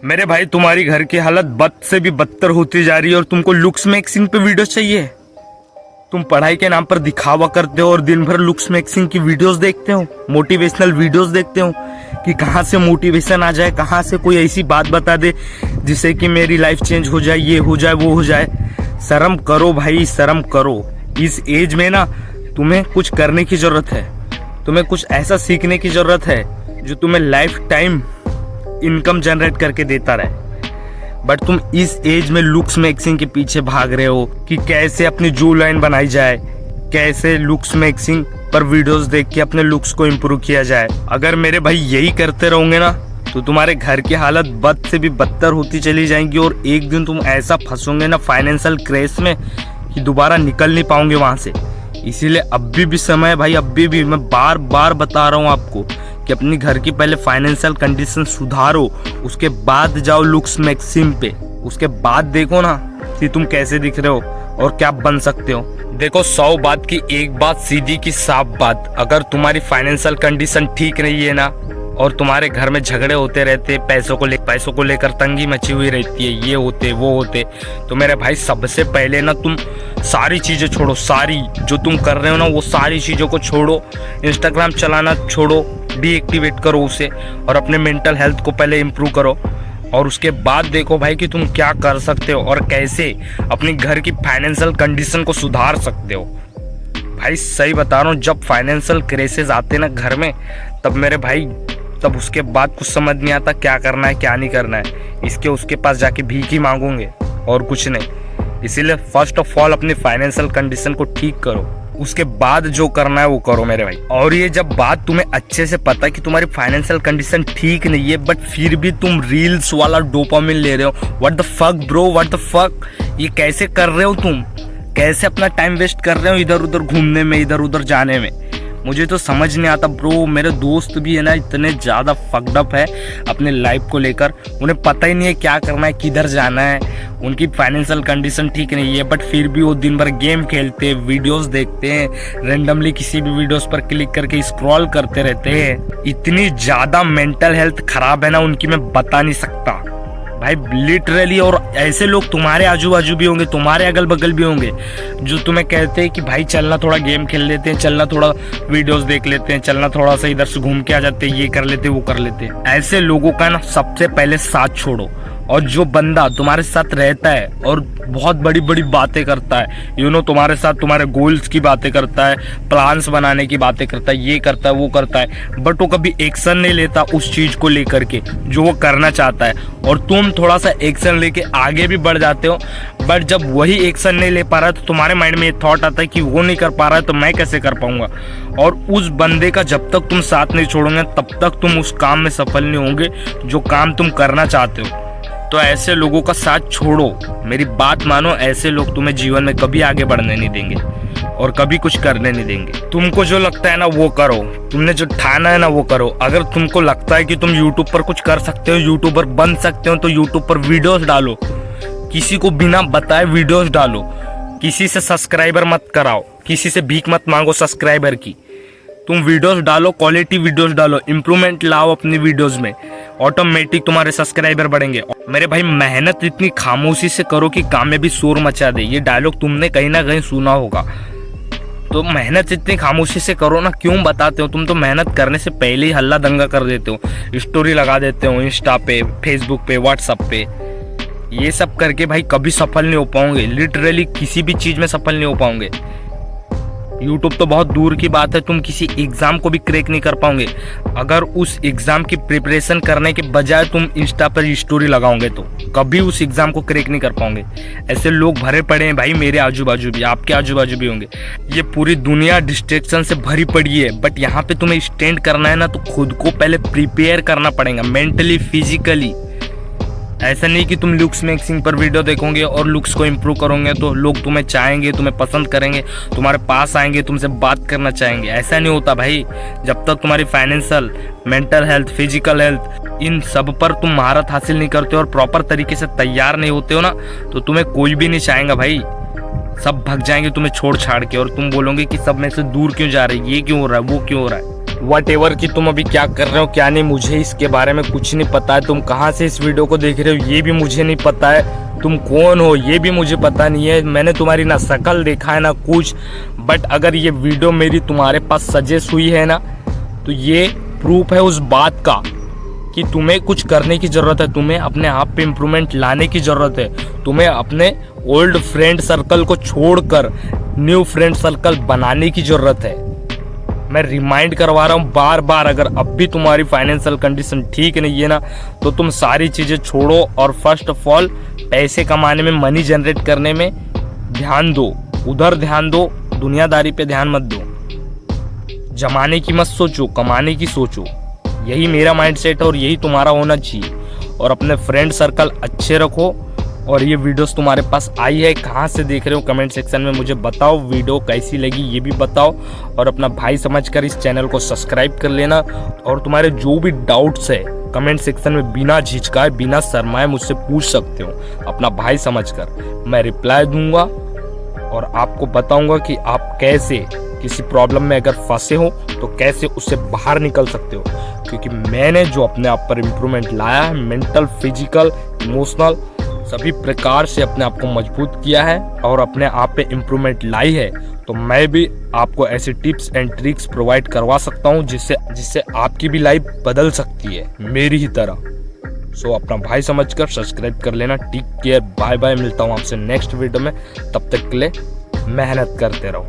मेरे भाई तुम्हारी घर की हालत बद से भी बदतर होती जा रही है और तुमको लुक्स मैक्सिंग पे वीडियो चाहिए। तुम पढ़ाई के नाम पर दिखावा करते हो और दिन भर लुक्स मैक्सिंग की वीडियोस देखते हो, मोटिवेशनल वीडियोस देखते हो कि कहाँ से मोटिवेशन आ जाए, कहाँ से कोई ऐसी बात बता दे जिससे कि मेरी लाइफ चेंज हो जाए, ये हो जाए, वो हो जाए। शर्म करो भाई, शर्म करो। इस एज में ना तुम्हें कुछ करने की जरूरत है, तुम्हें कुछ ऐसा सीखने की जरूरत है जो तुम्हें लाइफ टाइम इनकम जनरेट करके देता रहे। बट तुम इस एज में लुक्स मैक्सिंग के पीछे भाग रहे हो कि कैसे अपनी जो लाइन बनाई जाए, कैसे लुक्स मैक्सिंग पर वीडियोस देख के अपने लुक्स को इम्प्रूव किया जाए। अगर मेरे भाई यही करते रहोगे ना तो तुम्हारे घर की हालत बद से भी बदतर होती चली जाएंगी और एक दिन तुम ऐसा फंसोगे ना फाइनेंशियल क्रेश में कि दोबारा निकल नहीं पाओगे वहां से। इसीलिए अभी भी समय है भाई, अभी भी मैं बार बार बता रहा हूँ आपको कि अपनी घर की पहले फाइनेंशियल कंडीशन सुधारो, उसके बाद जाओ लुक्स मैक्सिम पे। उसके बाद देखो ना कि तुम कैसे दिख रहे हो और क्या बन सकते हो। देखो 100 बात की एक बात सीधी की साफ बात, अगर तुम्हारी फाइनेंशियल कंडीशन ठीक नहीं है ना और तुम्हारे घर में झगड़े होते रहते, पैसों को लेकर तंगी मची हुई रहती है, ये होते वो होते, तो मेरे भाई सबसे पहले ना तुम सारी चीज़ें छोड़ो। सारी जो तुम कर रहे हो ना वो सारी चीज़ों को छोड़ो। इंस्टाग्राम चलाना छोड़ो, डीएक्टिवेट करो उसे और अपने मेंटल हेल्थ को पहले इम्प्रूव करो और उसके बाद देखो भाई कि तुम क्या कर सकते हो और कैसे अपनी घर की फाइनेंशियल कंडीशन को सुधार सकते हो। भाई सही बता रहा हूँ, जब फाइनेंशियल क्राइसिस आते ना घर में तब मेरे भाई तब उसके बाद कुछ समझ नहीं आता क्या करना है क्या नहीं करना है। इसके उसके पास जाके भीख ही मांगोगे और कुछ नहीं। इसीलिए फर्स्ट ऑफ ऑल अपनी फाइनेंशियल कंडीशन को ठीक करो, उसके बाद जो करना है वो करो मेरे भाई। और ये जब बात तुम्हें अच्छे से पता है कि तुम्हारी फाइनेंशियल कंडीशन ठीक नहीं है बट फिर भी तुम रील्स वाला डोपामिन ले रहे हो, what the fuck bro, what the fuck, ये कैसे कर रहे हो तुम? कैसे अपना टाइम वेस्ट कर रहे हो इधर उधर घूमने में, इधर उधर जाने में? मुझे तो समझ नहीं आता ब्रो। मेरे दोस्त भी है ना इतने ज़्यादा फक्ड अप है अपने लाइफ को लेकर, उन्हें पता ही नहीं है क्या करना है, किधर जाना है। उनकी फाइनेंशियल कंडीशन ठीक नहीं है बट फिर भी वो दिन भर गेम खेलते हैं, वीडियोस देखते हैं, रेंडमली किसी भी वीडियोस पर क्लिक करके स्क्रॉल करते रहते हैं। इतनी ज़्यादा मेंटल हेल्थ खराब है ना उनकी, मैं बता नहीं सकता भाई, लिटरली। और ऐसे लोग तुम्हारे आजू बाजू भी होंगे, तुम्हारे अगल बगल भी होंगे जो तुम्हें कहते हैं कि भाई चलना थोड़ा गेम खेल लेते हैं, चलना थोड़ा वीडियोस देख लेते हैं, चलना थोड़ा सा इधर से घूम के आ जाते हैं, ये कर लेते वो कर लेते। ऐसे लोगों का ना सबसे पहले साथ छोड़ो। और जो बंदा तुम्हारे साथ रहता है और बहुत बड़ी बड़ी बातें करता है, तुम्हारे साथ तुम्हारे गोल्स की बातें करता है, प्लान्स बनाने की बातें करता है, ये करता है वो करता है, बट वो कभी एक्शन नहीं लेता उस चीज को लेकर के जो वो करना चाहता है, और तुम थोड़ा सा एक्शन लेके आगे भी बढ़ जाते हो। बट जब वही एक्शन नहीं ले पा रहा है तो तुम्हारे माइंड में ये थॉट आता है कि वो नहीं कर पा रहा है तो मैं कैसे कर पाऊंगा। और उस बंदे का जब तक तुम साथ नहीं छोड़ोगे तब तक तुम उस काम में सफल नहीं होंगे जो काम तुम करना चाहते हो। तो ऐसे लोगों का साथ छोड़ो, मेरी बात मानो। ऐसे लोग तुम्हें जीवन में कभी आगे बढ़ने नहीं देंगे और कभी कुछ करने नहीं देंगे। तुमको जो लगता है ना वो करो, तुमने जो ठाना है ना वो करो। अगर तुमको लगता है कि तुम यूट्यूब पर कुछ कर सकते हो, यूट्यूबर बन सकते हो, तो यूट्यूब पर वीडियोस डालो, किसी को बिना बताए वीडियोस डालो, किसी से सब्सक्राइबर मत कराओ, किसी से भीख मत मांगो सब्सक्राइबर की। तुम वीडियोस डालो, क्वालिटी वीडियोस डालो, इंप्रूवमेंट लाओ अपनी वीडियोस में, ऑटोमेटिक तुम्हारे सब्सक्राइबर बढ़ेंगे। मेरे भाई मेहनत इतनी खामोशी से करो कि काम में भी शोर मचा दे, ये डायलॉग तुमने कहीं ना कहीं सुना होगा। तो मेहनत इतनी खामोशी से करो ना, क्यों बताते हो? तुम तो मेहनत करने से पहले ही हल्ला दंगा कर देते हो, स्टोरी लगा देते हो इंस्टा पे, फेसबुक पे, व्हाट्सएप पे। ये सब करके भाई कभी सफल नहीं हो पाओगे, लिटरली किसी भी चीज में सफल नहीं हो पाओगे। यूट्यूब तो बहुत दूर की बात है, तुम किसी एग्जाम को भी क्रैक नहीं कर पाओगे अगर उस एग्जाम की प्रिपरेशन करने के बजाय तुम इंस्टा पर स्टोरी लगाओगे तो कभी उस एग्जाम को क्रैक नहीं कर पाओगे। ऐसे लोग भरे पड़े हैं भाई मेरे आजू बाजू भी, आपके आजू बाजू भी होंगे। ये पूरी दुनिया डिस्ट्रैक्शन से भरी पड़ी है बट यहाँ पे तुम्हें स्टैंड करना है ना तो खुद को पहले प्रिपेयर करना पड़ेगा, मेंटली, फिजिकली। ऐसा नहीं कि तुम लुक्स मैक्सिंग पर वीडियो देखोगे और लुक्स को इम्प्रूव करोगे तो लोग तुम्हें चाहेंगे, तुम्हें पसंद करेंगे, तुम्हारे पास आएंगे, तुमसे बात करना चाहेंगे। ऐसा नहीं होता भाई। जब तक तुम्हारी financial, mental health, physical health, इन सब पर तुम महारत हासिल नहीं करते और प्रॉपर तरीके से तैयार नहीं होते हो ना तो तुम्हें कोई भी नहीं चाहेगा भाई। सब भाग जाएंगे तुम्हें छोड़ छाड़ के और तुम बोलोगे कि सब में से दूर क्यों जा रही है, ये क्यों हो रहा है, वो क्यों हो रहा है। वट एवर कि तुम अभी क्या कर रहे हो क्या नहीं, मुझे इसके बारे में कुछ नहीं पता है। तुम कहाँ से इस वीडियो को देख रहे हो ये भी मुझे नहीं पता है। तुम कौन हो ये भी मुझे पता नहीं है। मैंने तुम्हारी ना शक्ल देखा है ना कुछ। बट अगर ये वीडियो मेरी तुम्हारे पास सजेस्ट हुई है ना, तो ये प्रूफ है उस बात का कि तुम्हें कुछ करने की ज़रूरत है, तुम्हें अपने आप पे इम्प्रूवमेंट लाने की ज़रूरत है, तुम्हें अपने ओल्ड फ्रेंड सर्कल को छोड़कर न्यू फ्रेंड सर्कल बनाने की ज़रूरत है। मैं रिमाइंड करवा रहा हूँ बार बार, अगर अब भी तुम्हारी फाइनेंशियल कंडीशन ठीक नहीं है ना, तो तुम सारी चीज़ें छोड़ो और फर्स्ट ऑफ ऑल पैसे कमाने में, मनी जनरेट करने में ध्यान दो। उधर ध्यान दो, दुनियादारी पे ध्यान मत दो। जमाने की मत सोचो, कमाने की सोचो। यही मेरा माइंडसेट है और यही तुम्हारा होना चाहिए। और अपने फ्रेंड सर्कल अच्छे रखो। और ये वीडियोस तुम्हारे पास आई है, कहाँ से देख रहे हो कमेंट सेक्शन में मुझे बताओ। वीडियो कैसी लगी ये भी बताओ। और अपना भाई समझकर इस चैनल को सब्सक्राइब कर लेना। और तुम्हारे जो भी डाउट्स है कमेंट सेक्शन में बिना झिझकाए, बिना शर्माए मुझसे पूछ सकते हो। अपना भाई समझकर मैं रिप्लाई दूंगा और आपको बताऊंगा कि आप कैसे किसी प्रॉब्लम में अगर फंसे हो तो कैसे उससे बाहर निकल सकते हो। क्योंकि मैंने जो अपने आप पर इम्प्रूवमेंट लाया है, मेंटल, फिजिकल, इमोशनल सभी प्रकार से अपने आप को मजबूत किया है और अपने आप पे इम्प्रूवमेंट लाई है, तो मैं भी आपको ऐसे टिप्स एंड ट्रिक्स प्रोवाइड करवा सकता हूँ जिससे आपकी भी लाइफ बदल सकती है मेरी ही तरह। सो अपना भाई समझकर सब्सक्राइब कर लेना। Take care, bye bye. मिलता हूँ आपसे नेक्स्ट वीडियो में, तब तक के लिए मेहनत करते रहो।